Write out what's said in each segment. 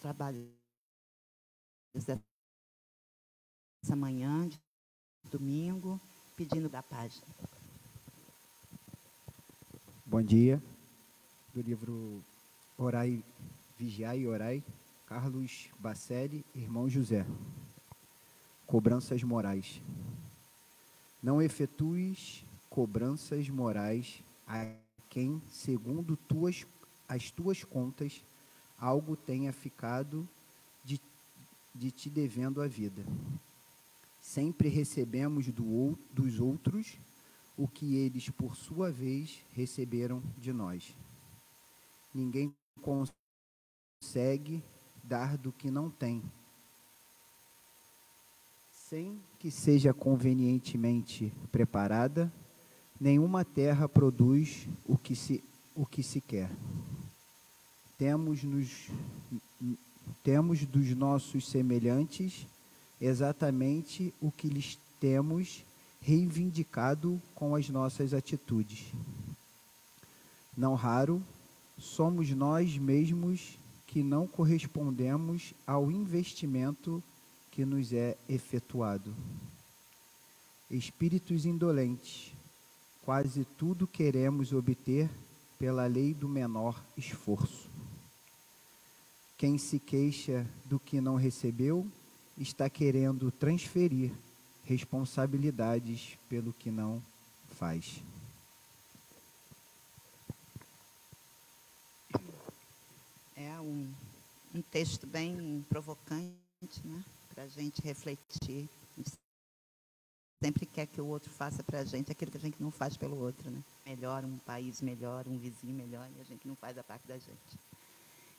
trabalhos dessa manhã, de domingo, pedindo da página. Bom dia. Do livro Orai, Vigiai e Orai, Carlos Bacelli, irmão José. Cobranças morais. Não efetues cobranças morais a quem, segundo as tuas contas, algo tenha ficado de te devendo a vida. Sempre recebemos dos outros o que eles, por sua vez, receberam de nós. Ninguém consegue dar do que não tem, sem que seja convenientemente preparada. Nenhuma terra produz o que se quer. Temos dos nossos semelhantes exatamente o que lhes temos reivindicado com as nossas atitudes. Não raro, somos nós mesmos que não correspondemos ao investimento que nos é efetuado. Espíritos indolentes, quase tudo queremos obter pela lei do menor esforço. Quem se queixa do que não recebeu, está querendo transferir responsabilidades pelo que não faz. É um texto bem provocante, né, para a gente refletir. A gente sempre quer que o outro faça para a gente aquilo que a gente não faz pelo outro, né? Melhor, um país melhor, um vizinho melhor, e a gente não faz a parte da gente.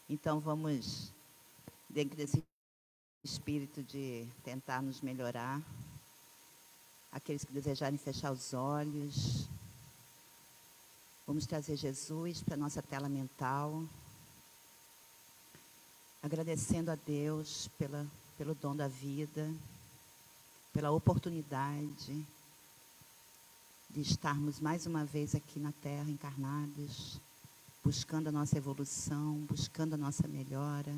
Então, vamos, dentro desse espírito de tentar nos melhorar, aqueles que desejarem fechar os olhos, vamos trazer Jesus para a nossa tela mental, agradecendo a Deus pelo dom da vida, pela oportunidade de estarmos mais uma vez aqui na Terra, encarnados, buscando a nossa evolução, buscando a nossa melhora.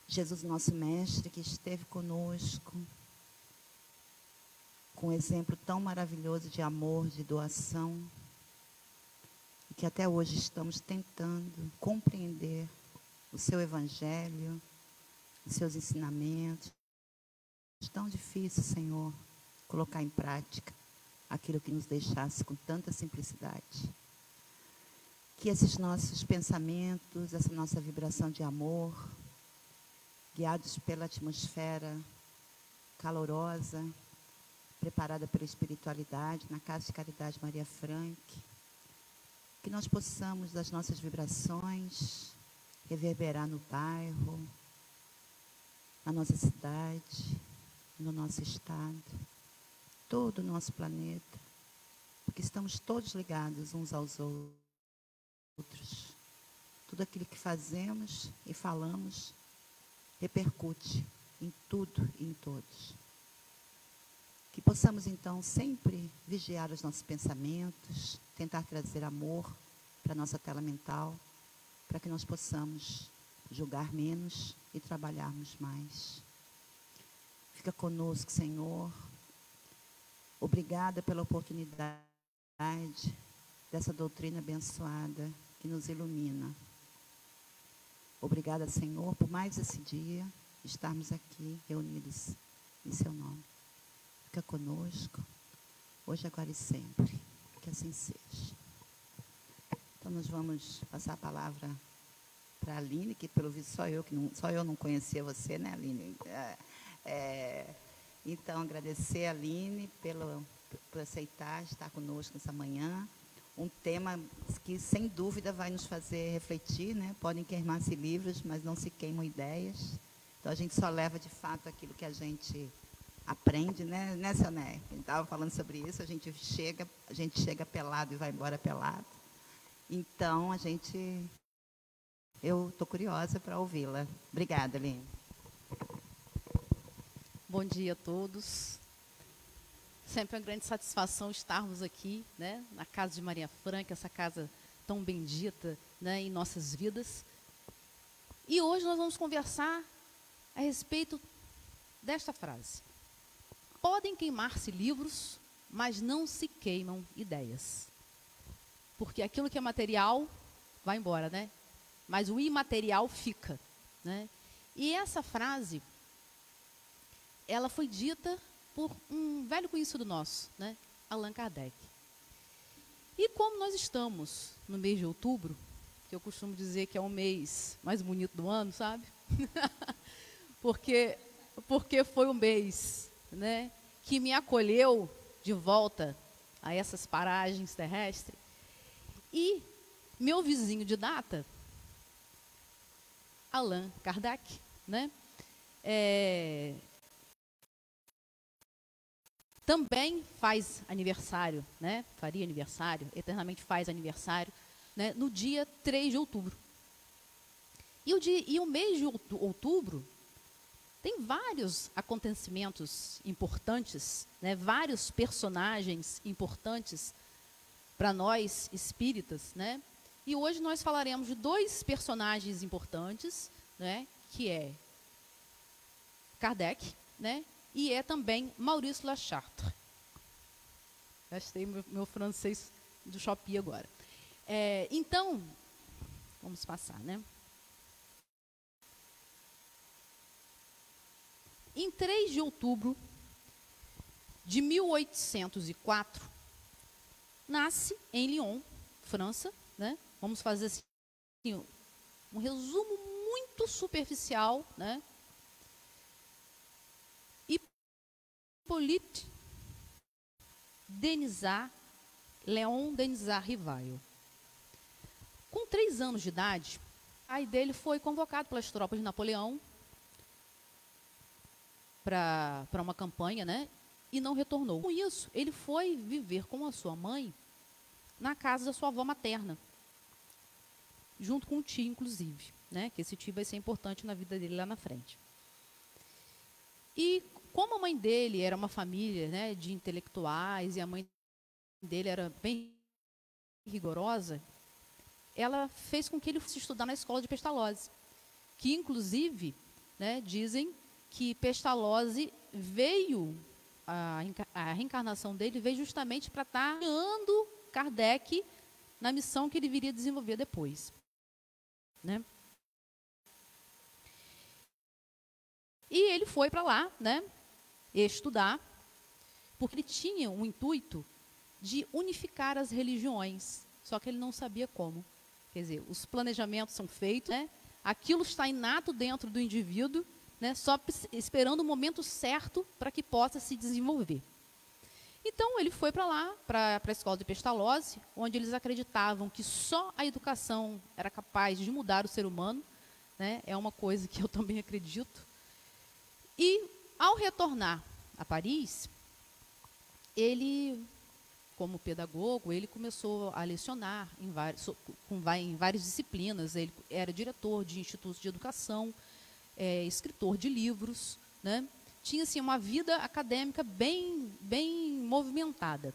Jesus, nosso Mestre, que esteve conosco, com um exemplo tão maravilhoso de amor, de doação, e que até hoje estamos tentando compreender o seu Evangelho, os seus ensinamentos. É tão difícil, Senhor, colocar em prática aquilo que nos deixasse com tanta simplicidade. Que esses nossos pensamentos, essa nossa vibração de amor, guiados pela atmosfera calorosa, preparada pela espiritualidade, na Casa de Caridade Maria Frank, que nós possamos, das nossas vibrações, reverberar no bairro, na nossa cidade, no nosso estado, todo o nosso planeta, porque estamos todos ligados uns aos outros. Tudo aquilo que fazemos e falamos repercute em tudo e em todos. Que possamos, então, sempre vigiar os nossos pensamentos, tentar trazer amor para a nossa tela mental, para que nós possamos julgar menos e trabalharmos mais. Fica conosco, Senhor. Obrigada pela oportunidade dessa doutrina abençoada que nos ilumina. Obrigada, Senhor, por mais esse dia, estarmos aqui reunidos em seu nome. Fica conosco, hoje, agora e sempre. Que assim seja. Então, nós vamos passar a palavra para a Aline, que pelo visto só eu não conhecia você, né, Aline? Então, agradecer a Aline por aceitar estar conosco nessa manhã. Um tema que, sem dúvida, vai nos fazer refletir, né? Podem queimar-se livros, mas não se queimam ideias. Então, a gente só leva, de fato, aquilo que a gente aprende, né, seu Né? A gente estava falando sobre isso, a gente chega pelado e vai embora pelado. Então, eu estou curiosa para ouvi-la. Obrigada, Aline. Bom dia a todos. Sempre uma grande satisfação estarmos aqui, né, na Casa de Maria Frank, essa casa tão bendita, né, em nossas vidas. E hoje nós vamos conversar a respeito desta frase. Podem queimar-se livros, mas não se queimam ideias. Porque aquilo que é material vai embora, né? Mas o imaterial fica, né? E essa frase, ela foi dita por um velho conhecido nosso, né? Allan Kardec. E como nós estamos no mês de outubro, que eu costumo dizer que é o mês mais bonito do ano, sabe? porque foi um mês, né, que me acolheu de volta a essas paragens terrestres. E meu vizinho de data, Allan Kardec, né, também faz aniversário, né, faria aniversário, eternamente faz aniversário, né, no dia 3 de outubro. E o mês de outubro tem vários acontecimentos importantes, né, vários personagens importantes para nós espíritas, né? E hoje nós falaremos de dois personagens importantes, né, que é Kardec, né, e é também Maurice Lachartre. Gastei meu francês do Shopee agora. Então, vamos passar, né? Em 3 de outubro de 1804, nasce em Lyon, França, né? Vamos fazer assim, um resumo muito superficial, né? Hippolyte Léon Denisard Rivail. Com 3 anos de idade, o pai dele foi convocado pelas tropas de Napoleão para uma campanha, né? E não retornou. Com isso, ele foi viver com a sua mãe na casa da sua avó materna, junto com o tio, inclusive, né? Que esse tio vai ser importante na vida dele lá na frente. E como a mãe dele era uma família, né, de intelectuais, e a mãe dele era bem rigorosa, ela fez com que ele fosse estudar na escola de Pestalozzi, que inclusive, né, dizem que Pestalozzi veio, a reencarnação dele veio justamente para estar guiando Kardec na missão que ele viria desenvolver depois, né? E ele foi para lá, né, estudar, porque ele tinha um intuito de unificar as religiões, só que ele não sabia como. Quer dizer, os planejamentos são feitos, né? Aquilo está inato dentro do indivíduo, né? Só esperando o momento certo para que possa se desenvolver. Então, ele foi para lá, para a escola de Pestalozzi, onde eles acreditavam que só a educação era capaz de mudar o ser humano, né? É uma coisa que eu também acredito. E, ao retornar a Paris, ele, como pedagogo, ele começou a lecionar em várias disciplinas. Ele era diretor de institutos de educação, escritor de livros, né? Tinha assim, uma vida acadêmica bem movimentada.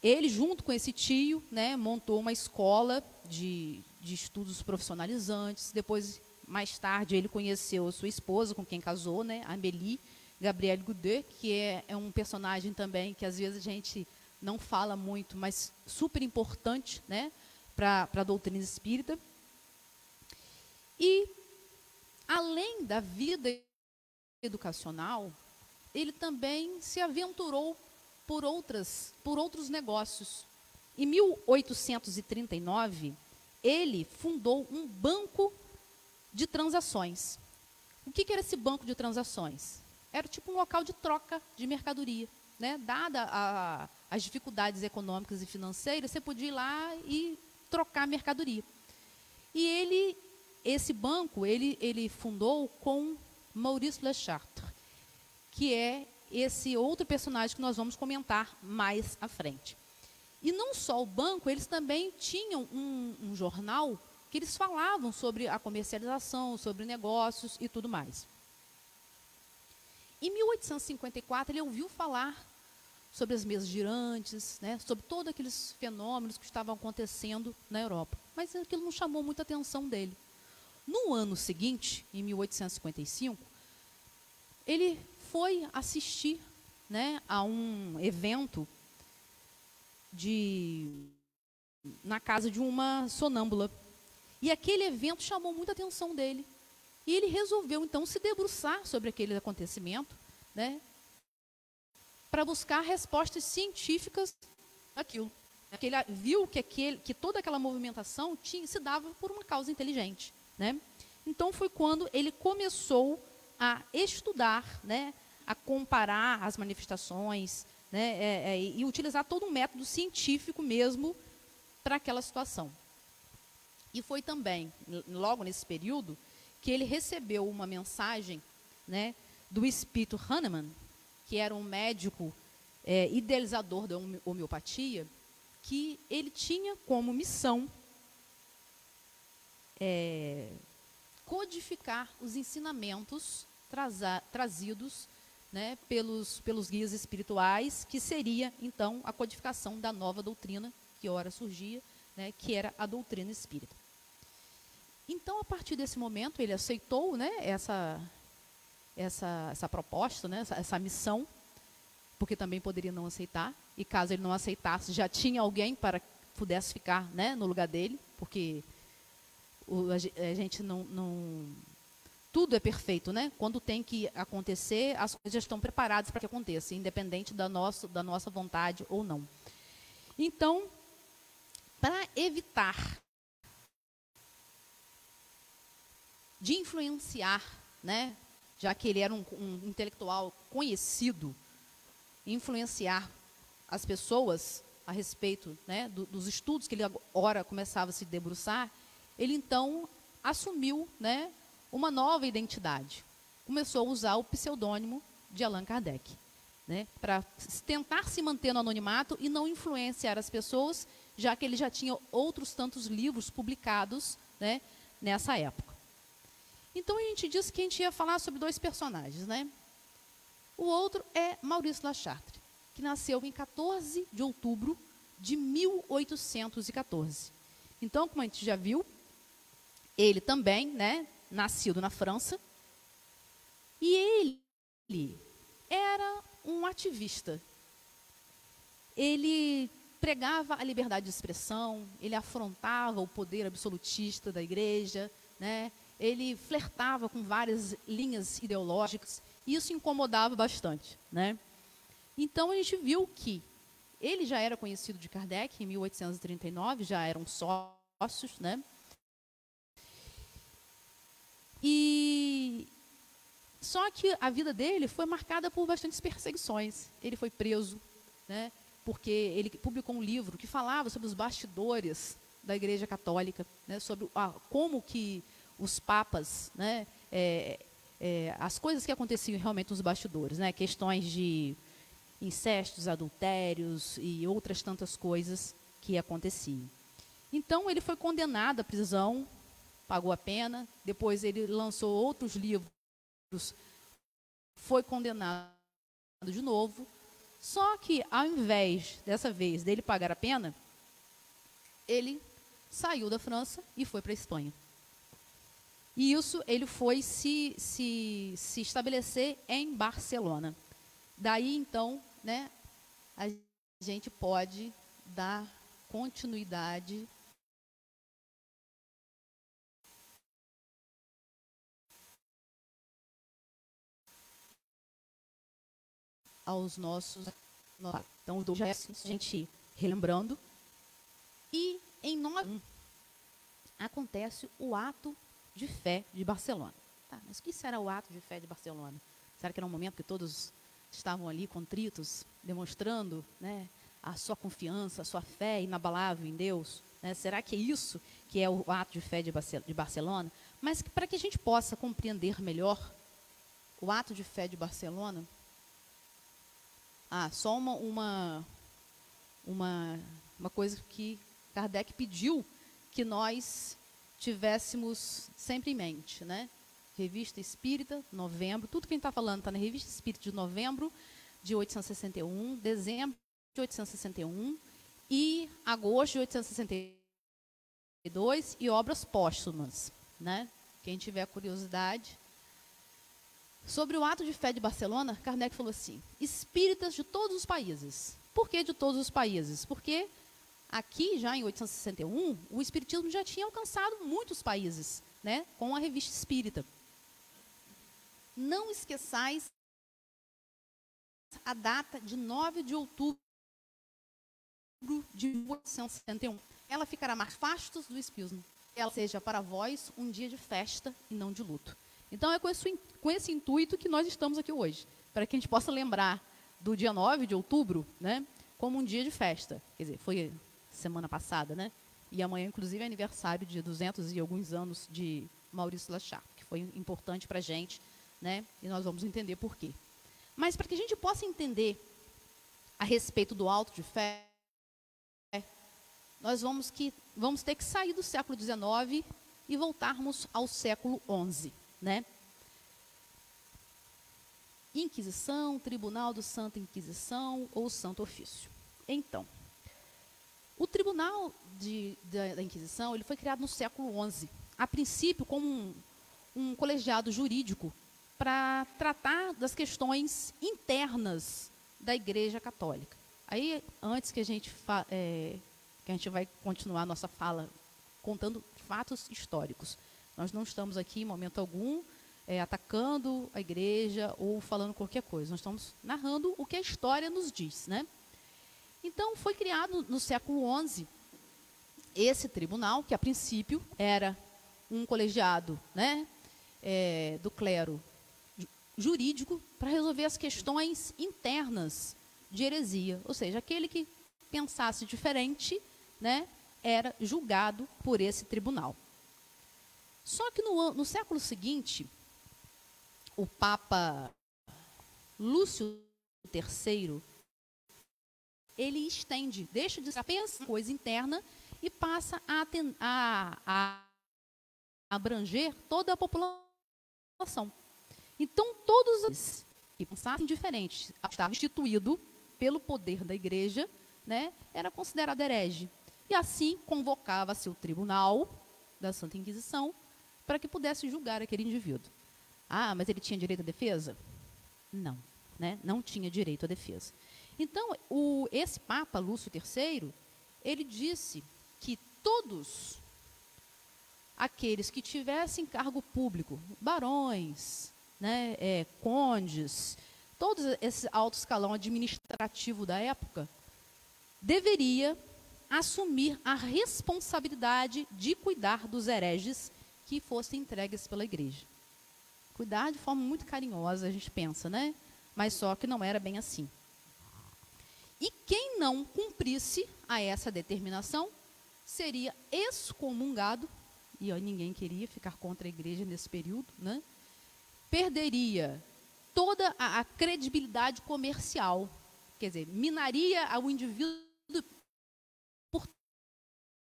Ele, junto com esse tio, né, montou uma escola de estudos profissionalizantes. Depois, mais tarde, ele conheceu a sua esposa, com quem casou, né, Amélie Gabrielle Goudet, que é um personagem também que às vezes a gente não fala muito, mas super importante, né, para a doutrina espírita. E, além da vida educacional, ele também se aventurou por outros negócios. Em 1839, ele fundou um banco de transações. O que era esse banco de transações? Era tipo um local de troca de mercadoria, né? Dada as dificuldades econômicas e financeiras, você podia ir lá e trocar mercadoria. E esse banco, ele fundou com Maurice Lachartre, que é esse outro personagem que nós vamos comentar mais à frente. E não só o banco, eles também tinham um jornal que eles falavam sobre a comercialização, sobre negócios e tudo mais. Em 1854, ele ouviu falar sobre as mesas girantes, né, sobre todos aqueles fenômenos que estavam acontecendo na Europa. Mas aquilo não chamou muita atenção dele. No ano seguinte, em 1855, ele foi assistir, né, a um evento na casa de uma sonâmbula. E aquele evento chamou muita atenção dele. E ele resolveu, então, se debruçar sobre aquele acontecimento, né, para buscar respostas científicas daquilo. Porque ele viu que toda aquela movimentação se dava por uma causa inteligente, né? Então, foi quando ele começou a estudar, né, a comparar as manifestações, né, e utilizar todo um método científico mesmo para aquela situação. E foi também, logo nesse período, que ele recebeu uma mensagem, né, do espírito Hahnemann, que era um médico idealizador da homeopatia, que ele tinha como missão codificar os ensinamentos trazidos, né, pelos guias espirituais, que seria, então, a codificação da nova doutrina que ora surgia, né, que era a doutrina espírita. Então, a partir desse momento, ele aceitou, né, essa proposta, né, essa missão, porque também poderia não aceitar, e caso ele não aceitasse, já tinha alguém para que pudesse ficar, né, no lugar dele, porque a gente não... Tudo é perfeito, né? Quando tem que acontecer, as coisas já estão preparadas para que aconteça, independente da nossa vontade ou não. Então, para evitar de influenciar, né, já que ele era um intelectual conhecido, influenciar as pessoas a respeito, né, dos estudos que ele agora começava a se debruçar, ele então assumiu, né, uma nova identidade. Começou a usar o pseudônimo de Allan Kardec, né, para tentar se manter no anonimato e não influenciar as pessoas, já que ele já tinha outros tantos livros publicados, né, nessa época. Então, a gente disse que a gente ia falar sobre dois personagens, né? O outro é Maurice Lachartre, que nasceu em 14 de outubro de 1814. Então, como a gente já viu, ele também, né, nascido na França, e ele era um ativista. Ele pregava a liberdade de expressão, ele afrontava o poder absolutista da igreja, né? Ele flertava com várias linhas ideológicas, e isso incomodava bastante, né? Então, a gente viu que ele já era conhecido de Kardec em 1839, já eram sócios, né? E só que a vida dele foi marcada por bastantes perseguições. Ele foi preso, né, porque ele publicou um livro que falava sobre os bastidores da Igreja Católica, né, sobre como que os papas, né, as coisas que aconteciam realmente nos bastidores, né, questões de incestos, adultérios e outras tantas coisas que aconteciam. Então, ele foi condenado à prisão, pagou a pena, depois ele lançou outros livros, foi condenado de novo, só que ao invés, dessa vez, dele pagar a pena, ele saiu da França e foi para a Espanha. E isso, ele foi se estabelecer em Barcelona. Daí, então, né, a gente pode dar continuidade aos nossos... Então, os dois gestos, a gente relembrando. E em 9 acontece o ato de fé de Barcelona. Tá, mas o que será o ato de fé de Barcelona? Será que era um momento que todos estavam ali contritos, demonstrando, né, a sua confiança, a sua fé inabalável em Deus? Né? Será que é isso que é o ato de fé de Barcelona? Mas para que a gente possa compreender melhor o ato de fé de Barcelona, só uma coisa que Kardec pediu que nós tivéssemos sempre em mente, né? Revista Espírita, novembro, tudo que a gente está falando está na Revista Espírita de novembro de 1861, dezembro de 1861 e agosto de 1862 e obras póstumas, né? Quem tiver curiosidade. Sobre o ato de fé de Barcelona, Kardec falou assim, espíritas de todos os países. Por que de todos os países? Porque aqui, já em 1861, o espiritismo já tinha alcançado muitos países, né, com a revista espírita. Não esqueçais a data de 9 de outubro de 1861. Ela ficará mais fastos do espiritismo. Ela seja para vós um dia de festa e não de luto. Então, é com esse intuito que nós estamos aqui hoje, para que a gente possa lembrar do dia 9 de outubro, né, como um dia de festa. Quer dizer, foi semana passada, né? E amanhã, inclusive, é aniversário de 200 e alguns anos de Maurício Lachar, que foi importante para a gente, né? E nós vamos entender por quê. Mas, para que a gente possa entender a respeito do auto de fé, nós vamos ter que sair do século XIX e voltarmos ao século XI, né? Inquisição, Tribunal do Santa Inquisição ou Santo Ofício. Então, o Tribunal da Inquisição ele foi criado no século XI, a princípio como um colegiado jurídico para tratar das questões internas da Igreja Católica. Aí, antes que a gente vai continuar a nossa fala contando fatos históricos. Nós não estamos aqui, em momento algum, atacando a igreja ou falando qualquer coisa. Nós estamos narrando o que a história nos diz, né? Então, foi criado no século XI esse tribunal, que a princípio era um colegiado, né, do clero jurídico para resolver as questões internas de heresia. Ou seja, aquele que pensasse diferente, né, era julgado por esse tribunal. Só que no século seguinte, o Papa Lúcio III, ele estende, deixa de ser apenas coisa interna e passa a abranger toda a população. Então, todos os que pensassem diferente, estava instituído pelo poder da igreja, né, era considerado herege. E assim convocava-se o tribunal da Santa Inquisição para que pudesse julgar aquele indivíduo. Ah, mas ele tinha direito à defesa? Não, né? Não tinha direito à defesa. Então, esse Papa Lúcio III, ele disse que todos aqueles que tivessem cargo público, barões, né, condes, todos esse alto escalão administrativo da época, deveria assumir a responsabilidade de cuidar dos hereges que fossem entregues pela igreja. Cuidar de forma muito carinhosa, a gente pensa, né? Mas só que não era bem assim. E quem não cumprisse a essa determinação seria excomungado, e ninguém queria ficar contra a igreja nesse período, né? Perderia toda a credibilidade comercial, quer dizer, minaria o indivíduo por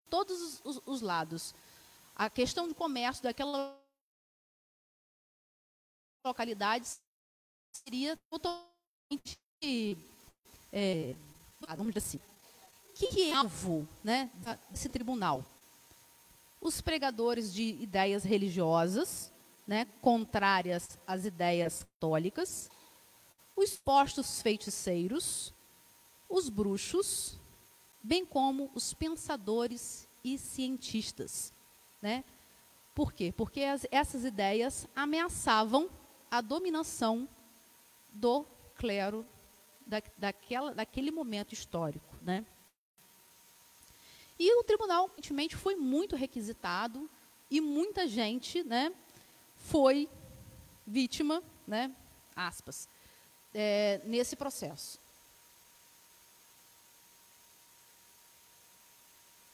todos os lados. A questão de comércio daquela localidade seria totalmente, vamos dizer assim, que é alvo, né, desse tribunal? Os pregadores de ideias religiosas, né, contrárias às ideias católicas, os postos feiticeiros, os bruxos, bem como os pensadores e cientistas, né? Por quê? Porque essas ideias ameaçavam a dominação do clero daquele momento histórico, né? E o tribunal, evidentemente, foi muito requisitado e muita gente, né, foi vítima, né, aspas, nesse processo.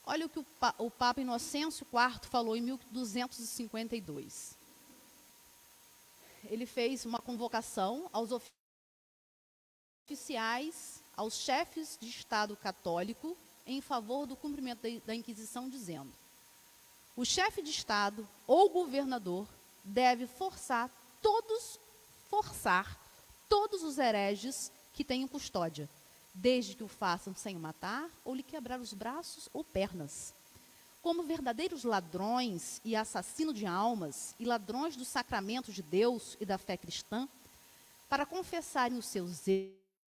Olha o que o Papa Inocêncio IV falou em 1252. Ele fez uma convocação aos oficiais, aos chefes de Estado católico, em favor do cumprimento da Inquisição, dizendo: o chefe de Estado ou governador deve forçar todos os hereges que tenham custódia, desde que o façam sem o matar ou lhe quebrar os braços ou pernas. como verdadeiros ladrões e assassinos de almas e ladrões dos sacramentos de Deus e da fé cristã, para confessarem os seus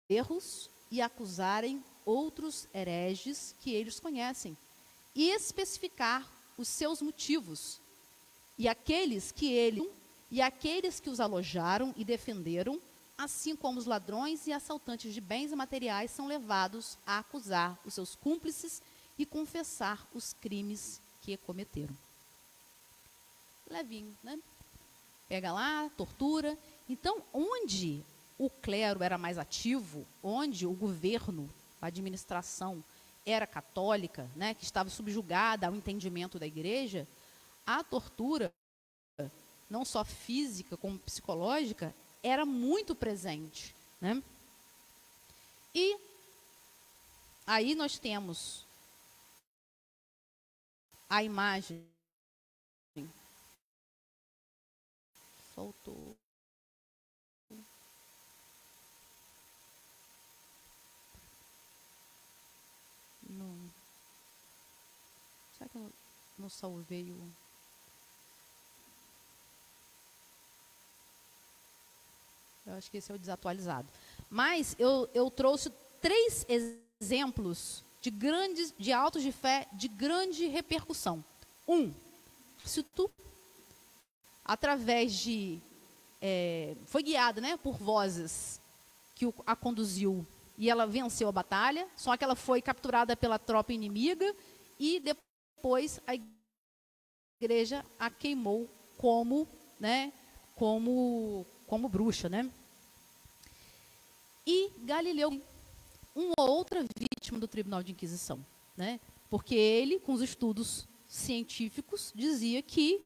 erros e acusarem outros hereges que eles conhecem, e especificar os seus motivos, e aqueles que os alojaram e defenderam, assim como os ladrões e assaltantes de bens e materiais são levados a acusar os seus cúmplices e confessar os crimes que cometeram. Levinho, né? Pega lá, tortura. Então, onde o clero era mais ativo, onde o governo, a administração era católica, né, que estava subjugada ao entendimento da igreja, a tortura, não só física como psicológica, era muito presente, né? E aí nós temos a imagem. Faltou. Não. Será que eu não salvei o... Eu acho que esse é o desatualizado. Mas eu trouxe 3 exemplos de autos de fé de grande repercussão. Se tu, através de... foi guiada, né, por vozes que a conduziu, e ela venceu a batalha, só que ela foi capturada pela tropa inimiga, e depois a igreja a queimou como, né, como bruxa, né? E Galileu, uma outra vítima do Tribunal de Inquisição, né? Porque ele, com os estudos científicos, dizia que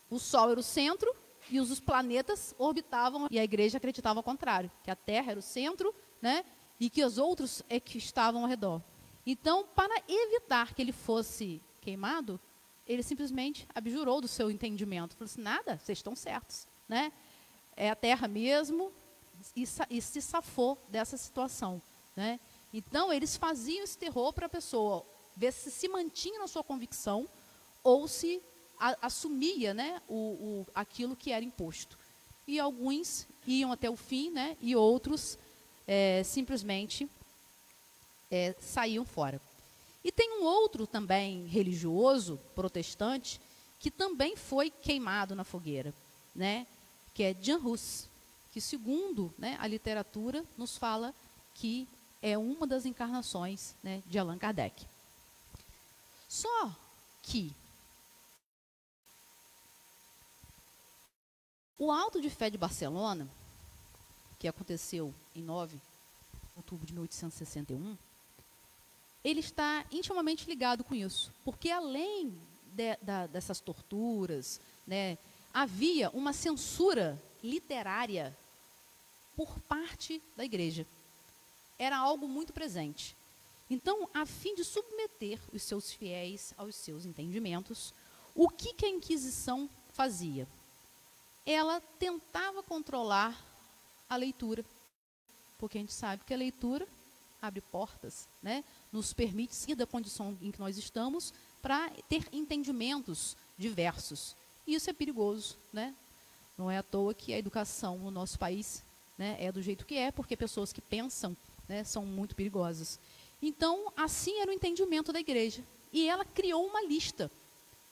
o Sol era o centro e os planetas orbitavam, e a igreja acreditava ao contrário, que a Terra era o centro, né? E que os outros é que estavam ao redor. Então, para evitar que ele fosse queimado, ele simplesmente abjurou do seu entendimento. Falou assim, nada, vocês estão certos, né? É a Terra mesmo, e se safou dessa situação, né? Então, eles faziam esse terror para a pessoa ver se mantinha na sua convicção ou se assumia, né, aquilo que era imposto. E alguns iam até o fim, né, e outros simplesmente saíam fora. E tem um outro também religioso, protestante, que também foi queimado na fogueira, né, que é Jan Hus, que segundo, né, a literatura nos fala que é uma das encarnações, né, de Allan Kardec. Só que o Auto de Fé de Barcelona, que aconteceu em 9 de outubro de 1861, ele está intimamente ligado com isso, porque além dessas torturas, né, havia uma censura literária por parte da igreja. Era algo muito presente. Então, a fim de submeter os seus fiéis aos seus entendimentos, o que a Inquisição fazia? Ela tentava controlar a leitura, porque a gente sabe que a leitura abre portas, né? Nos permite sair da condição em que nós estamos para ter entendimentos diversos. E isso é perigoso, né? Não é à toa que a educação no nosso país, né, é do jeito que é, porque pessoas que pensam, né, são muito perigosas. Então, assim era o entendimento da igreja. E ela criou uma lista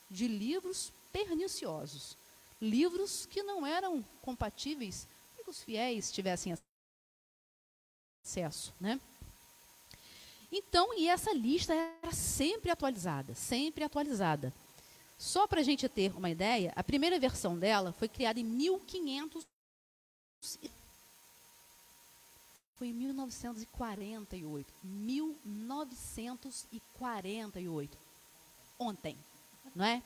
de livros perniciosos, livros que não eram compatíveis para que os fiéis tivessem acesso, né? Então, e essa lista era sempre atualizada, sempre atualizada. Só para a gente ter uma ideia, a primeira versão dela foi criada em 1500. Foi em 1948. 1948. Ontem, não é?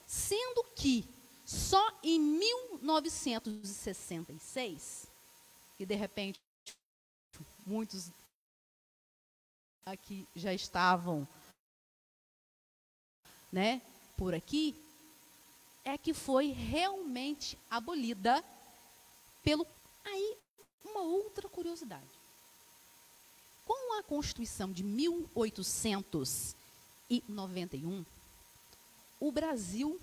Sendo que só em 1966, que de repente muitos aqui já estavam, né, por aqui, é que foi realmente abolida pelo... Aí, uma outra curiosidade. Com a Constituição de 1888, 1891, o Brasil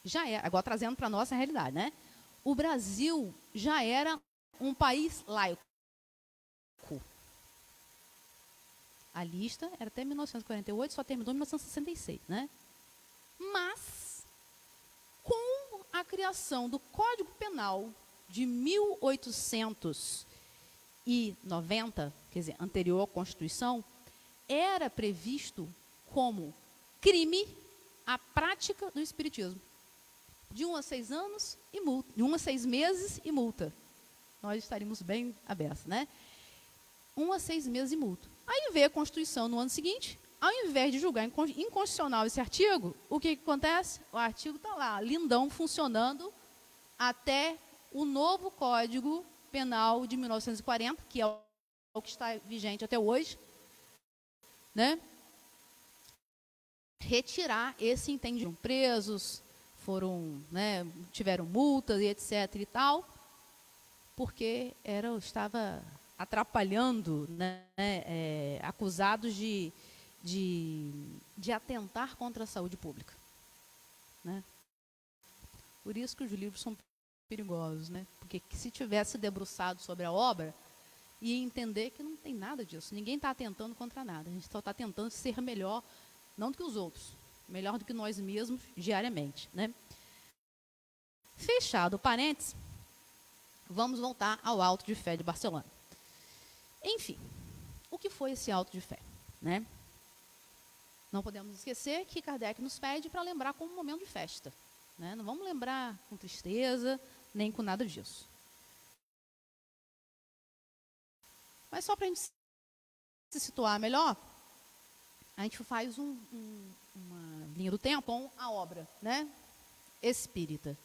já era, agora trazendo para a nossa realidade, né? O Brasil já era um país laico. A lista era até 1948, só terminou em 1966, né? Mas, com a criação do Código Penal de 1890, quer dizer, anterior à Constituição, era previsto como crime a prática do espiritismo. De 1 a 6 anos e multa, de 1 a 6 meses e multa. Nós estaríamos bem abertos, né? 1 a 6 meses e multa. Aí veio a Constituição no ano seguinte, ao invés de julgar inconstitucional esse artigo, o que acontece? O artigo está lá, lindão, funcionando, até o novo Código Penal de 1940, que é o que está vigente até hoje, né? Retirar esse entendimento. Presos, né, tiveram multas e etc. e tal, porque estava atrapalhando, né, acusados de atentar contra a saúde pública, né? Por isso que os livros são perigosos, né? Porque se tivesse debruçado sobre a obra, ia entender que não tem nada disso. Ninguém está atentando contra nada. A gente só está tentando ser melhor, não do que os outros, melhor do que nós mesmos diariamente, né? Fechado o parênteses, vamos voltar ao Auto de Fé de Barcelona. Enfim, o que foi esse Auto de Fé, né? Não podemos esquecer que Kardec nos pede para lembrar como um momento de festa, né? Não vamos lembrar com tristeza, nem com nada disso. Mas só para a gente se situar melhor, a gente faz uma linha do tempo com a obra, né? Espírita.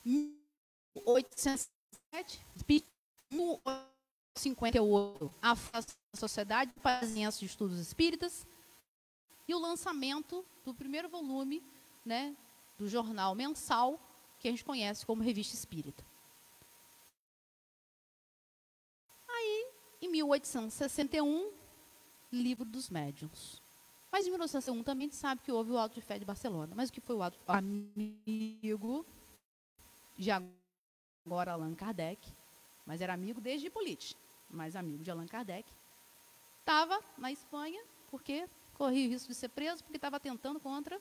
1807, 1858, a Sociedade Parisiense de Estudos Espíritas, e o lançamento do primeiro volume, né, do jornal mensal, que a gente conhece como Revista Espírita. Aí, em 1861, Livro dos Médiuns. Mas em 1961 também a gente sabe que houve o Auto de Fé de Barcelona. Mas o que foi o Auto de Fé? Amigo de agora Allan Kardec, mas era amigo desde Hippolyte, mas amigo de Allan Kardec, estava na Espanha, porque corria o risco de ser preso, porque estava tentando contra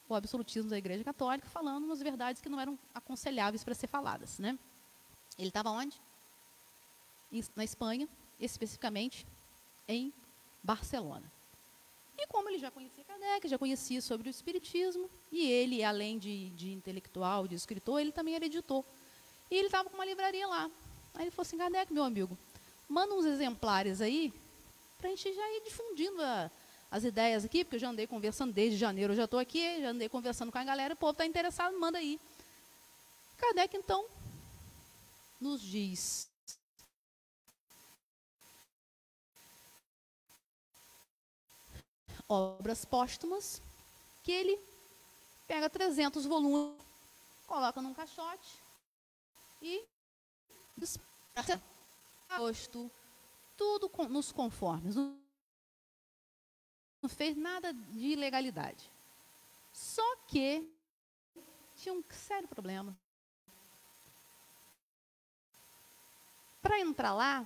o absolutismo da Igreja Católica, falando umas verdades que não eram aconselháveis para ser faladas, né? Ele estava onde? Na Espanha, especificamente em Barcelona. E como ele já conhecia Kardec, já conhecia sobre o Espiritismo, e ele, além de intelectual, de escritor, ele também era editor. E ele estava com uma livraria lá. Aí ele falou assim: Kardec, meu amigo, manda uns exemplares aí, para a gente já ir difundindo as ideias aqui, porque eu já andei conversando desde janeiro, eu já estou aqui, já andei conversando com a galera, o povo está interessado, manda aí. Kardec, então, nos diz: obras póstumas, que ele pega 300 volumes, coloca num caixote e gosto, tudo nos conformes. Não fez nada de ilegalidade. Só que tinha um sério problema. Para entrar lá,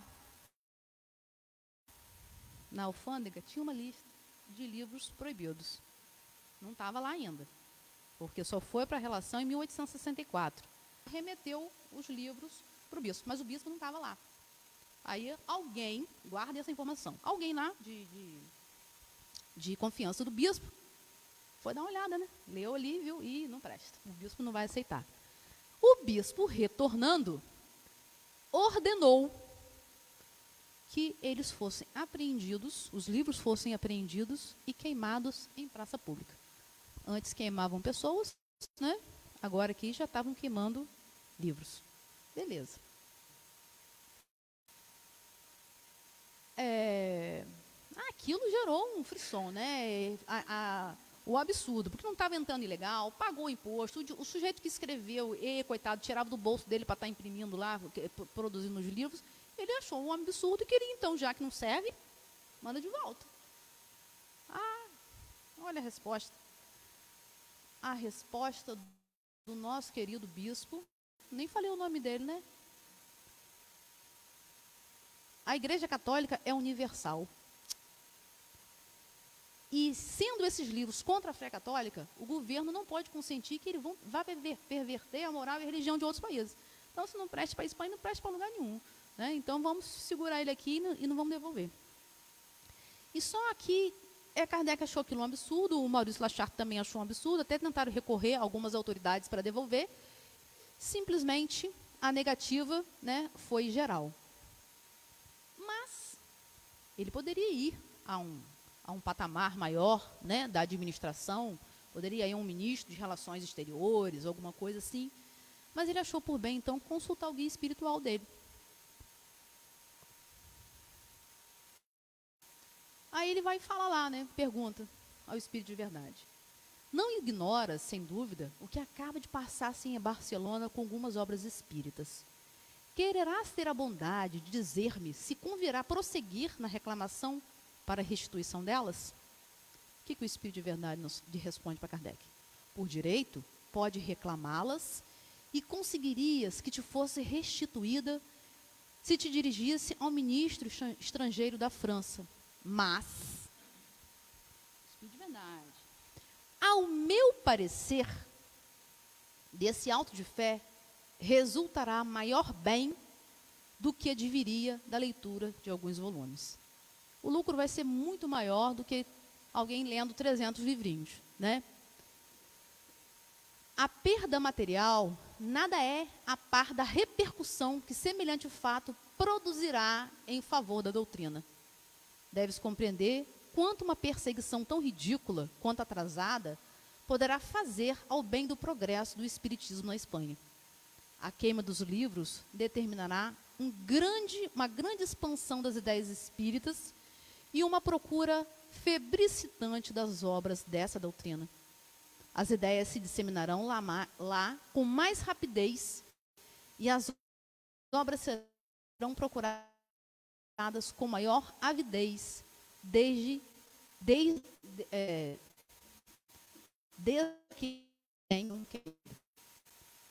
na alfândega, tinha uma lista de livros proibidos. Não estava lá ainda, porque só foi para a relação em 1864. Remeteu os livros para o bispo, mas o bispo não estava lá. Aí alguém, guarda essa informação, alguém lá de confiança do bispo, foi dar uma olhada, né? Leu ali, viu, e não presta. O bispo não vai aceitar. O bispo, retornando, ordenou que eles fossem apreendidos, os livros fossem apreendidos e queimados em praça pública. Antes queimavam pessoas, né? Agora aqui já estavam queimando livros. Beleza. Aquilo gerou um frisson, né? O absurdo, porque não estava entrando ilegal, pagou o imposto, o sujeito que escreveu, coitado, tirava do bolso dele para estar imprimindo lá, produzindo os livros, ele achou um absurdo e queria, então, já que não serve, manda de volta. Olha a resposta. A resposta do nosso querido bispo, nem falei o nome dele, né? A Igreja Católica é universal. E sendo esses livros contra a fé católica, o governo não pode consentir que ele vá perverter a moral e a religião de outros países. Então, se não preste para a Espanha, não preste para lugar nenhum. Né? Então, vamos segurar ele aqui e não vamos devolver. E só aqui, Kardec achou aquilo um absurdo, o Maurício Lachart também achou um absurdo, até tentaram recorrer a algumas autoridades para devolver. Simplesmente, a negativa, né, foi geral. Mas, ele poderia ir a um patamar maior, né, da administração, poderia ir a um ministro de Relações Exteriores, alguma coisa assim, mas ele achou por bem, então, consultar o guia espiritual dele. Aí ele vai falar lá, né, pergunta ao Espírito de Verdade. Não ignora, sem dúvida, o que acaba de passar-se em Barcelona com algumas obras espíritas. Quererás ter a bondade de dizer-me se convirá prosseguir na reclamação para a restituição delas? O que o Espírito de Verdade responde para Kardec? Por direito, pode reclamá-las e conseguirias que te fosse restituída se te dirigisse ao ministro estrangeiro da França. Mas, Espírito de Verdade, ao meu parecer, desse auto de fé, resultará maior bem do que adviria da leitura de alguns volumes. O lucro vai ser muito maior do que alguém lendo 300 livrinhos, né? A perda material nada é a par da repercussão que semelhante fato produzirá em favor da doutrina. Deves compreender quanto uma perseguição tão ridícula quanto atrasada poderá fazer ao bem do progresso do espiritismo na Espanha. A queima dos livros determinará uma grande expansão das ideias espíritas e uma procura febricitante das obras dessa doutrina. As ideias se disseminarão lá com mais rapidez e as obras serão procuradas com maior avidez desde que tenham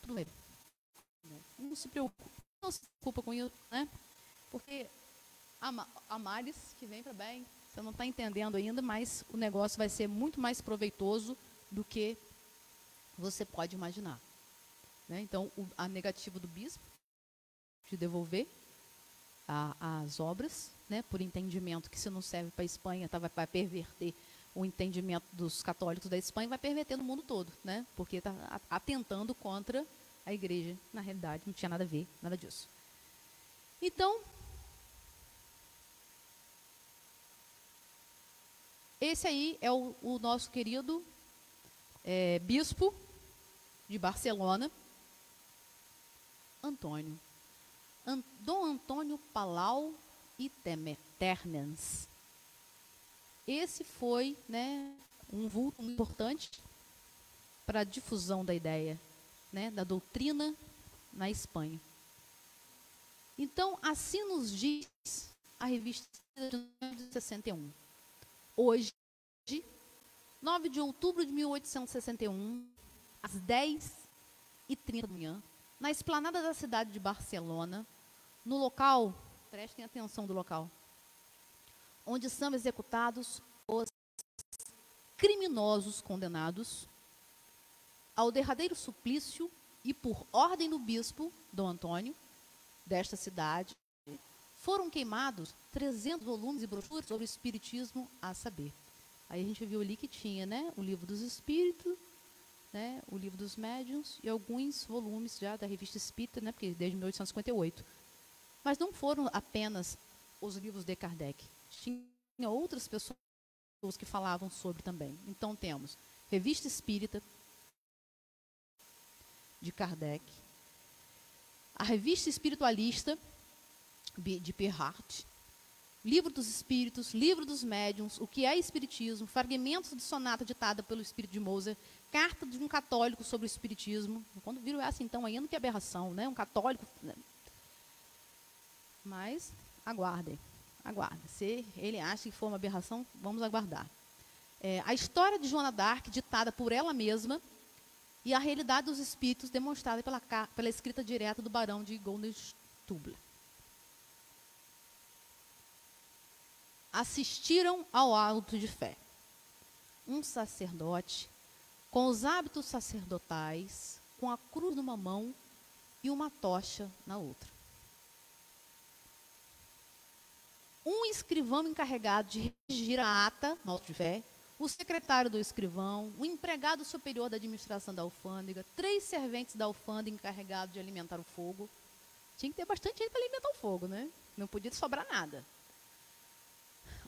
tudo bem. Não se preocupa com isso, né? Porque a males que vem para bem, você não está entendendo ainda, mas o negócio vai ser muito mais proveitoso do que você pode imaginar. Né? Então, a negativa do bispo de devolver as obras, né, por entendimento que se não serve para a Espanha, vai perverter o entendimento dos católicos da Espanha, vai perverter no mundo todo, né? Porque está atentando contra a igreja. Na realidade, não tinha nada a ver, nada disso. Então, esse aí é o nosso querido bispo de Barcelona, Antônio. Dom Antônio Palau e Ternens. Esse foi, né, um vulto importante para a difusão da ideia, né, da doutrina na Espanha. Então, assim nos diz a revista de 61. Hoje, 9 de outubro de 1861, às 10h30 da manhã, na esplanada da cidade de Barcelona, no local, prestem atenção do local, onde são executados os criminosos condenados ao derradeiro suplício e por ordem do bispo, Dom Antônio, desta cidade, foram queimados 300 volumes e brochuras sobre o espiritismo a saber. Aí a gente viu ali que tinha, né, o livro dos espíritos, né, o livro dos médiuns e alguns volumes já da revista espírita, né, porque desde 1858. Mas não foram apenas os livros de Kardec. Tinha outras pessoas que falavam sobre também. Então temos Revista Espírita de Kardec, a Revista Espiritualista de Perhart, Livro dos Espíritos, Livro dos Médiuns, O que é Espiritismo, Fragmentos de Sonata ditada pelo Espírito de Mozart, Carta de um Católico sobre o Espiritismo. Quando viram essa, então, ainda que aberração, né? Um católico. Né? Mas, aguardem. Se ele acha que for uma aberração, vamos aguardar. a história de Joana d'Arc, ditada por ela mesma, e a realidade dos espíritos demonstrada pela escrita direta do barão de Goldenstubbe. Assistiram ao auto de fé. Um sacerdote, com os hábitos sacerdotais, com a cruz numa mão e uma tocha na outra. Um escrivão encarregado de redigir a ata no auto de fé, o secretário do escrivão, o empregado superior da administração da alfândega, 3 serventes da alfândega encarregados de alimentar o fogo. Tinha que ter bastante gente para alimentar o fogo, né? Não podia sobrar nada.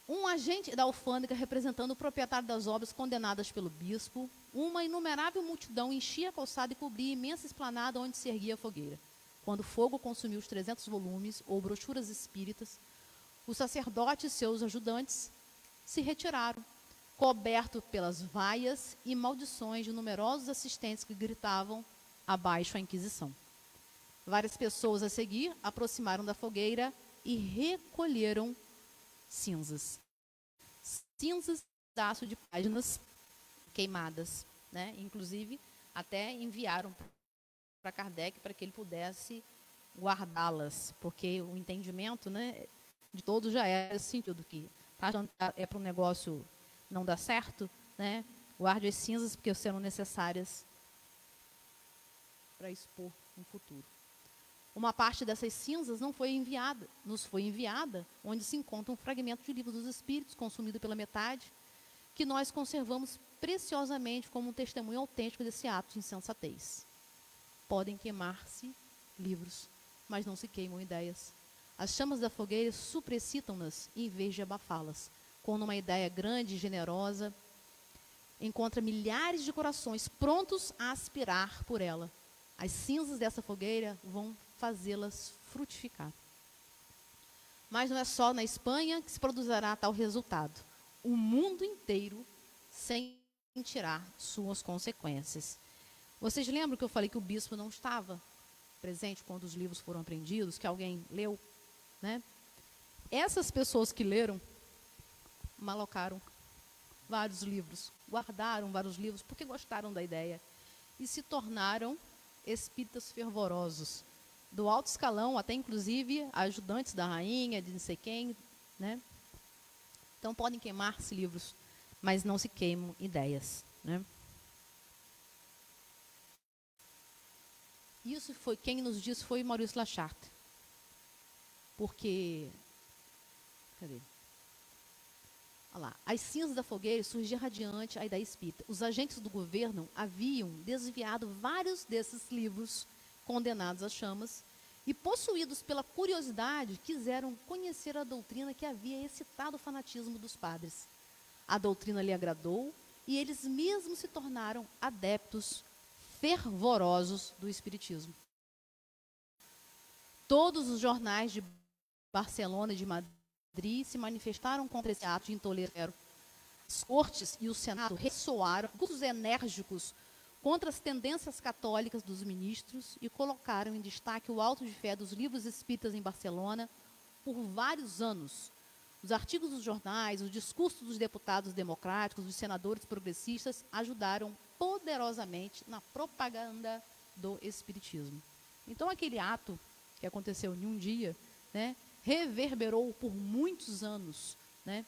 Um agente da alfândega representando o proprietário das obras condenadas pelo bispo. Uma inumerável multidão enchia a calçada e cobria a imensa esplanada onde se erguia a fogueira. Quando o fogo consumiu os 300 volumes ou brochuras espíritas, o sacerdote e seus ajudantes se retiraram, coberto pelas vaias e maldições de numerosos assistentes que gritavam abaixo a Inquisição. Várias pessoas a seguir aproximaram da fogueira e recolheram cinzas. Cinzas, pedaço de páginas queimadas, né? Inclusive, até enviaram para Kardec para que ele pudesse guardá-las, porque o entendimento, né, de todos já era esse sentido, que é para um negócio não dar certo, né? Guarde as cinzas porque serão necessárias para expor no futuro. Uma parte dessas cinzas não foi enviada, nos foi enviada, onde se encontra um fragmento de Livro dos Espíritos, consumido pela metade, que nós conservamos preciosamente como um testemunho autêntico desse ato de insensatez. Podem queimar-se livros, mas não se queimam ideias. As chamas da fogueira suprecitam-nas em vez de abafá-las. Quando uma ideia grande e generosa encontra milhares de corações prontos a aspirar por ela, as cinzas dessa fogueira vão fazê-las frutificar. Mas não é só na Espanha que se produzirá tal resultado. O mundo inteiro sem tirar suas consequências. Vocês lembram que eu falei que o bispo não estava presente quando os livros foram apreendidos, que alguém leu, né? Essas pessoas que leram malocaram vários livros, guardaram vários livros porque gostaram da ideia e se tornaram espíritas fervorosos, do alto escalão até inclusive ajudantes da rainha, de não sei quem, né? Então podem queimar-se livros, mas não se queimam ideias, né? Isso foi, quem nos disse foi Maurice Lacharte. Porque, cadê? Olha lá, as cinzas da fogueira surgiam radiante a ideia espírita. Os agentes do governo haviam desviado vários desses livros condenados às chamas e, possuídos pela curiosidade, quiseram conhecer a doutrina que havia excitado o fanatismo dos padres. A doutrina lhe agradou e eles mesmos se tornaram adeptos fervorosos do espiritismo. Todos os jornais de Barcelona e de Madrid se manifestaram contra esse ato de intolerância. As cortes e o Senado ressoaram discursos enérgicos contra as tendências católicas dos ministros e colocaram em destaque o auto de fé dos livros espíritas em Barcelona por vários anos. Os artigos dos jornais, os discursos dos deputados democráticos, dos senadores progressistas ajudaram poderosamente na propaganda do espiritismo. Então, aquele ato que aconteceu em um dia, né, reverberou por muitos anos, né,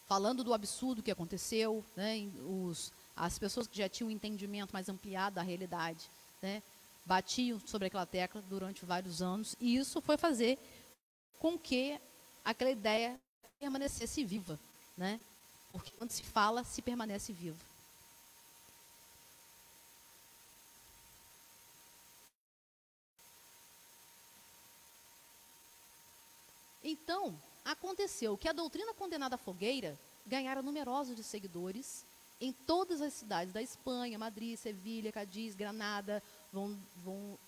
falando do absurdo que aconteceu, né, as pessoas que já tinham um entendimento mais ampliado da realidade, né, batiam sobre aquela tecla durante vários anos, e isso foi fazer com que aquela ideia permanecesse viva, né, porque quando se fala, se permanece viva. Então, aconteceu que a doutrina condenada à fogueira ganhara numerosos de seguidores em todas as cidades da Espanha, Madrid, Sevilha, Cádiz, Granada,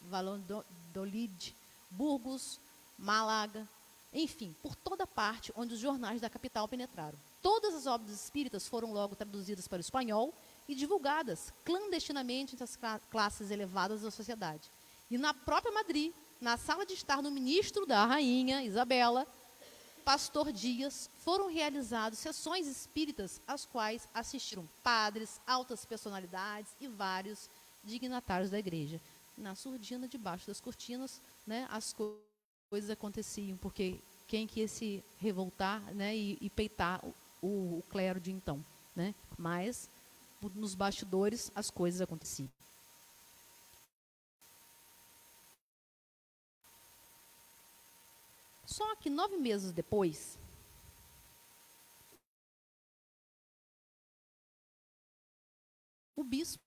Valladolid, Burgos, Málaga, enfim, por toda parte onde os jornais da capital penetraram. Todas as obras espíritas foram logo traduzidas para o espanhol e divulgadas clandestinamente entre as classes elevadas da sociedade. E na própria Madrid, na sala de estar do ministro da rainha Isabela, pastor Dias, foram realizadas sessões espíritas às quais assistiram padres, altas personalidades e vários dignatários da igreja. Na surdina, debaixo das cortinas, né, as coisas aconteciam, porque quem que ia se revoltar, né, e peitar o clero de então, né? Mas nos bastidores as coisas aconteciam. Só que 9 meses depois, o bispo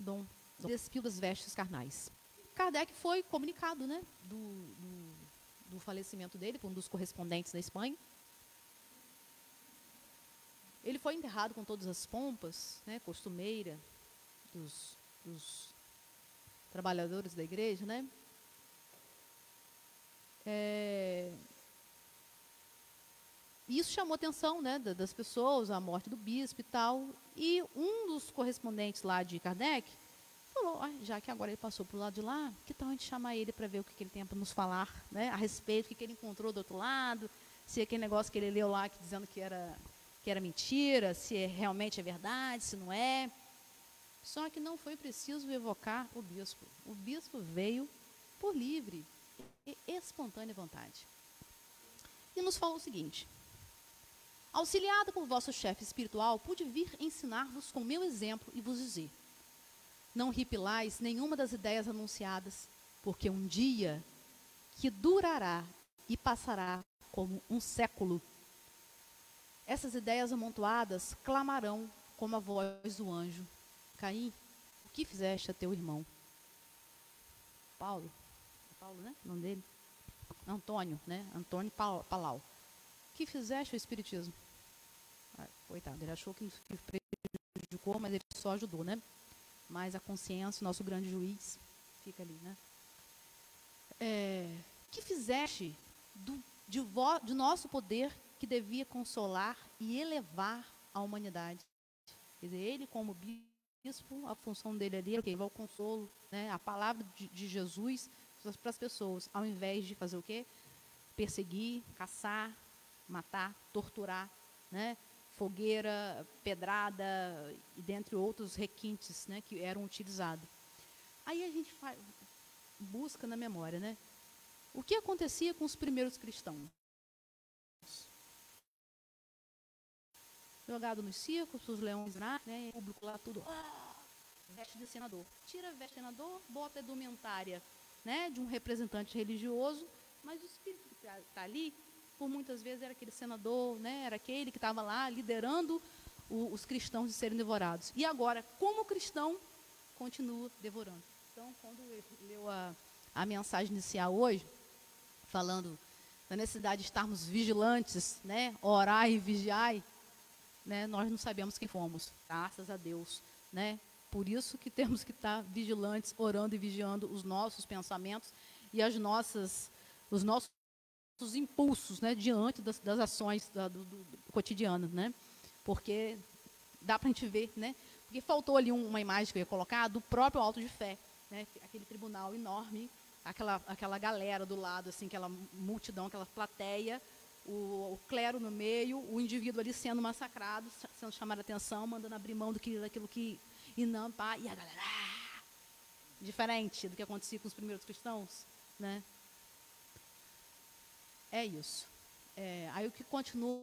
Dom despiu das vestes carnais. Kardec foi comunicado, né, do falecimento dele por um dos correspondentes na Espanha. Ele foi enterrado com todas as pompas, né, costumeira dos trabalhadores da igreja, né? Isso chamou a atenção, né, das pessoas, a morte do bispo e tal. E um dos correspondentes lá de Kardec falou, já que agora ele passou para o lado de lá, que tal a gente chamar ele para ver o que ele tem para nos falar, né, a respeito, o que ele encontrou do outro lado, se aquele negócio que ele leu lá dizendo que era mentira, se realmente é verdade, se não é. Só que não foi preciso evocar o bispo. O bispo veio por livre e espontânea vontade. E nos falou o seguinte: auxiliado por vosso chefe espiritual, pude vir ensinar-vos com meu exemplo e vos dizer: não ripilais nenhuma das ideias anunciadas, porque um dia que durará e passará como um século, essas ideias amontoadas clamarão como a voz do anjo: Caim, o que fizeste a teu irmão? Paulo, né? O nome dele? Antônio, né? Antônio Palau. O que fizeste o espiritismo? Coitado, ele achou que prejudicou, mas ele só ajudou, né? Mas a consciência, nosso grande juiz, fica ali, né? Que fizeste de nosso poder que devia consolar e elevar a humanidade? Quer dizer, ele como bispo, a função dele ali é levar o consolo, né? A palavra de Jesus para as pessoas, ao invés de fazer o quê? Perseguir, caçar, matar, torturar, né? Fogueira, pedrada e dentre outros requintes, né, que eram utilizados. Aí a gente busca na memória, né? O que acontecia com os primeiros cristãos? Jogado nos circos, os leões lá, né? O público lá tudo, veste de senador. Tira a veste de senador, bota a indumentária, né, de um representante religioso, mas o espírito que está ali, por muitas vezes era aquele senador, né, era aquele que estava lá liderando os cristãos de serem devorados. E agora, como cristão, continua devorando. Então, quando eu leu a mensagem inicial hoje, falando da necessidade de estarmos vigilantes, né, orai e vigiai, né, nós não sabemos quem fomos, graças a Deus, né? Por isso que temos que estar vigilantes, orando e vigiando os nossos pensamentos e os nossos impulsos, né, diante das ações do cotidiano, né? Porque dá para a gente ver, né? Porque faltou ali uma imagem que eu ia colocar do próprio auto de fé, né? Aquele tribunal enorme, aquela galera do lado, assim, aquela multidão, aquela plateia, o clero no meio, o indivíduo ali sendo massacrado, sendo chamado a atenção, mandando abrir mão daquilo que... E não, pá, e a galera... diferente do que acontecia com os primeiros cristãos, né? É isso. Aí o que continua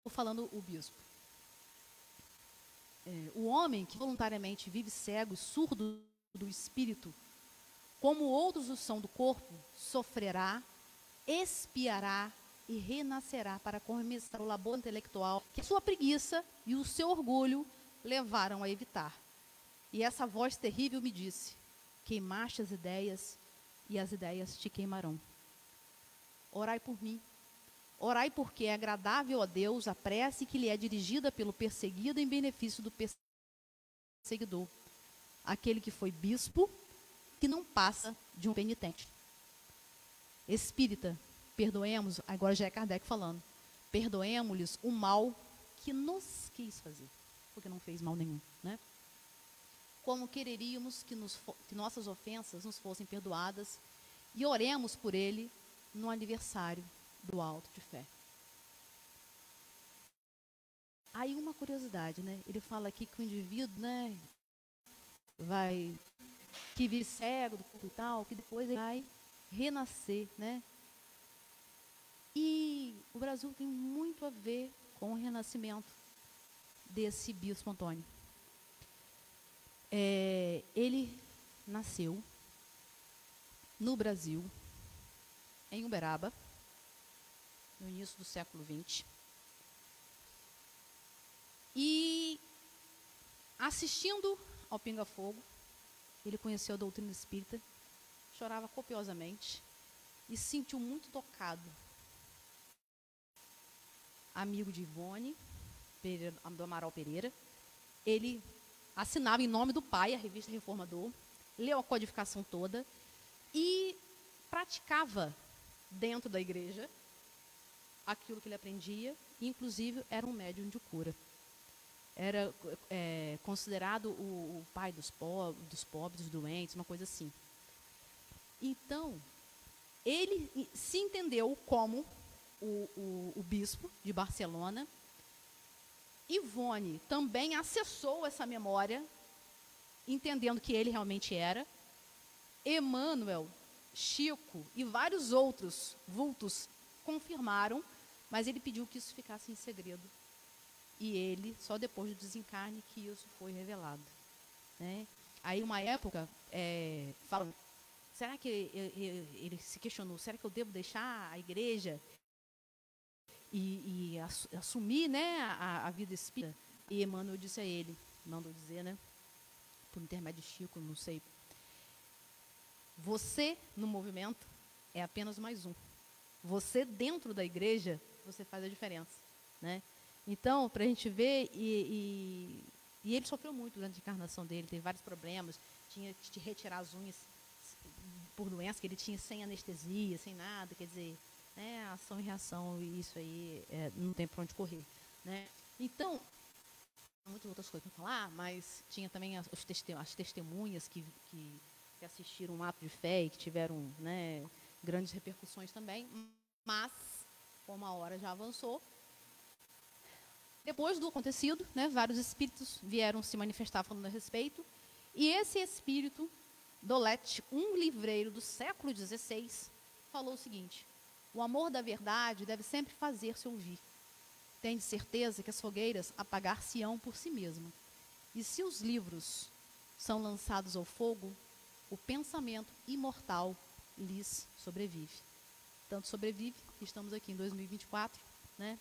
falando o bispo. O homem que voluntariamente vive cego e surdo do espírito, como outros o são do corpo, sofrerá, expiará e renascerá para começar o labor intelectual que a sua preguiça e o seu orgulho levaram a evitar. E essa voz terrível me disse: queimaste as ideias e as ideias te queimarão. Orai por mim. Orai porque é agradável a Deus a prece que lhe é dirigida pelo perseguido em benefício do perseguidor. Aquele que foi bispo, que não passa de um penitente. Espírita, perdoemos, agora já é Kardec falando, perdoemos-lhes o mal que nos quis fazer, porque não fez mal nenhum, né? Como quereríamos que nossas ofensas nos fossem perdoadas, e oremos por ele no aniversário do auto de fé. Aí uma curiosidade, né? Ele fala aqui que o indivíduo, né, que vive cego do corpo e tal, que depois ele vai renascer, né? E o Brasil tem muito a ver com o renascimento desse Bispo Antônio. Ele nasceu no Brasil, em Uberaba, no início do século XX. E, assistindo ao Pinga Fogo, ele conheceu a doutrina espírita, chorava copiosamente e se sentiu muito tocado. Amigo de Ivone, do Amaral Pereira, ele assinava em nome do pai a revista Reformador, leu a codificação toda e praticava dentro da igreja aquilo que ele aprendia, e inclusive era um médium de cura. Era considerado o pai dos pobres, dos doentes, uma coisa assim. Então, ele se entendeu como o bispo de Barcelona. Ivone também acessou essa memória, entendendo que ele realmente era. Emmanuel, Chico e vários outros vultos confirmaram, mas ele pediu que isso ficasse em segredo. E ele, só depois do desencarne, que isso foi revelado, né? Aí, uma época, falam, será que ele se questionou, será que eu devo deixar a igreja e assumir, né, a vida espírita? E Emmanuel disse a ele, mandou dizer, né, por intermédio de Chico, não sei, você no movimento é apenas mais um. Você dentro da igreja, você faz a diferença, né? Então, para a gente ver, e ele sofreu muito durante a encarnação dele, teve vários problemas, tinha que retirar as unhas por doença que ele tinha sem anestesia, sem nada, quer dizer, né, ação e reação, e isso aí não tem para onde correr, né? Então, muitas outras coisas para falar, mas tinha também as testemunhas que assistiram um ato de fé e que tiveram, né, grandes repercussões também, mas, como a hora já avançou, depois do acontecido, né, vários espíritos vieram se manifestar falando a respeito, e esse espírito, Dolet, um livreiro do século XVI, falou o seguinte: o amor da verdade deve sempre fazer-se ouvir. Tende certeza que as fogueiras apagar-se-ão por si mesmas. E se os livros são lançados ao fogo, o pensamento imortal lhes sobrevive. Tanto sobrevive que estamos aqui em 2024, né?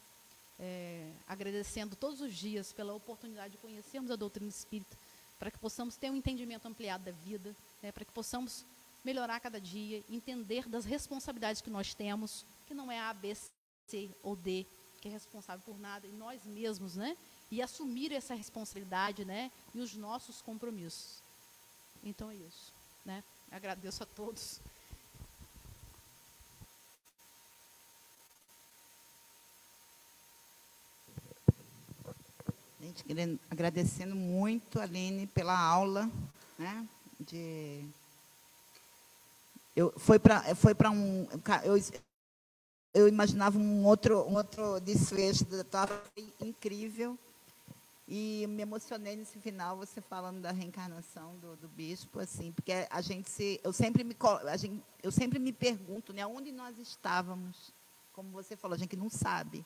Agradecendo todos os dias pela oportunidade de conhecermos a doutrina espírita, para que possamos ter um entendimento ampliado da vida, né, para que possamos melhorar cada dia, entender das responsabilidades que nós temos, que não é A, B, C ou D, que é responsável por nada, e nós mesmos, né, e assumir essa responsabilidade, né, e os nossos compromissos. Então é isso, né? Agradeço a todos. Gente, agradecendo muito, Aline, pela aula, né? Eu imaginava um outro desfecho da tua aula, incrível, e me emocionei nesse final, você falando da reencarnação do bispo, assim, porque eu sempre me pergunto, né, onde nós estávamos, como você falou, a gente não sabe,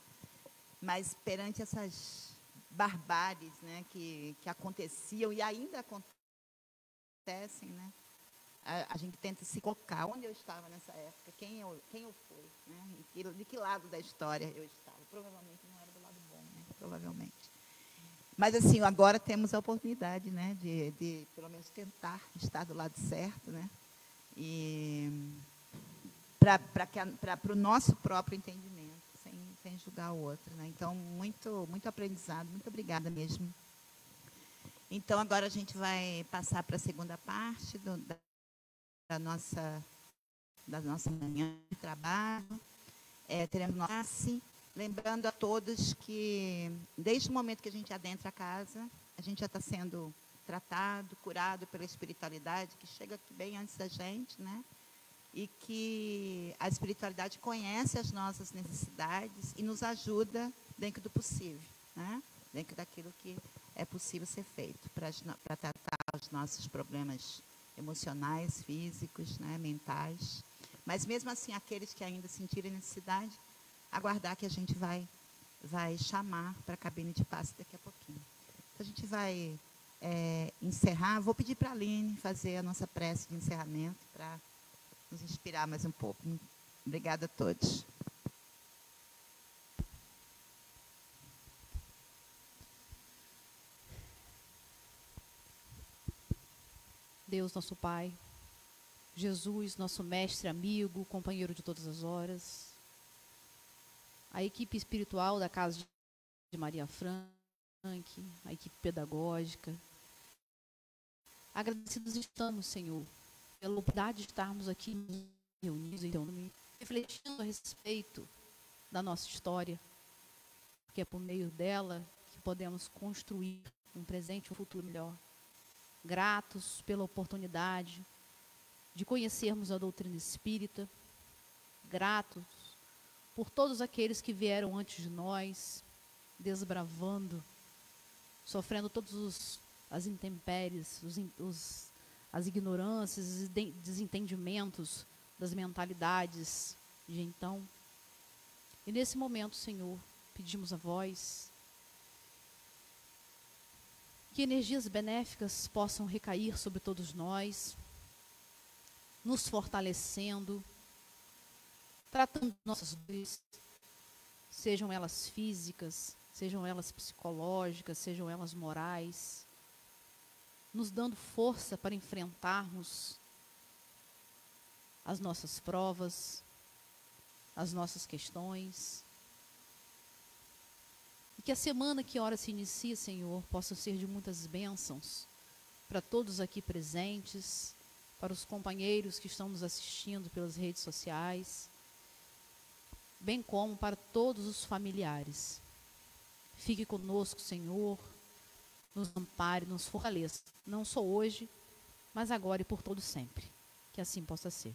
mas perante essas barbáries, né, que aconteciam e ainda acontecem, né? A gente tenta se colocar onde eu estava nessa época, quem eu fui, né? De que lado da história eu estava. Provavelmente não era do lado bom, né? Provavelmente. Mas, assim, agora temos a oportunidade, né, de pelo menos tentar estar do lado certo, né? E para o nosso próprio entendimento, sem julgar o outro, né? Então, muito aprendizado, muito obrigada mesmo. Então, agora a gente vai passar para a segunda parte da nossa manhã de trabalho. Teremos nossa, lembrando a todos que, desde o momento que a gente adentra a casa, a gente já está sendo tratado, curado pela espiritualidade, que chega aqui bem antes da gente, né? E que a espiritualidade conhece as nossas necessidades e nos ajuda dentro do possível, né? dentro daquilo que é possível ser feito para tratar os nossos problemas emocionais, físicos, né, mentais. Mas mesmo assim, aqueles que ainda sentirem necessidade, aguardar que a gente vai chamar para a cabine de passe daqui a pouquinho. Então, a gente vai encerrar. Vou pedir para a Aline fazer a nossa prece de encerramento para nos inspirar mais um pouco. Obrigada a todos. Deus, nosso Pai, Jesus, nosso mestre, amigo, companheiro de todas as horas, a equipe espiritual da Casa de Maria Frank, a equipe pedagógica. Agradecidos estamos, Senhor, pela oportunidade de estarmos aqui reunidos em teu nome, refletindo a respeito da nossa história, porque é por meio dela que podemos construir um presente e um futuro melhor. Gratos pela oportunidade de conhecermos a doutrina espírita, gratos por todos aqueles que vieram antes de nós, desbravando, sofrendo todas as intempéries, as ignorâncias, os desentendimentos das mentalidades de então. E nesse momento, Senhor, pedimos a vós que energias benéficas possam recair sobre todos nós, nos fortalecendo, tratando nossas dores, sejam elas físicas, sejam elas psicológicas, sejam elas morais, nos dando força para enfrentarmos as nossas provas, as nossas questões. E que a semana que ora se inicia, Senhor, possa ser de muitas bênçãos para todos aqui presentes, para os companheiros que estão nos assistindo pelas redes sociais, bem como para todos os familiares. Fique conosco, Senhor, nos ampare, nos fortaleça, não só hoje, mas agora e por todo sempre. Que assim possa ser.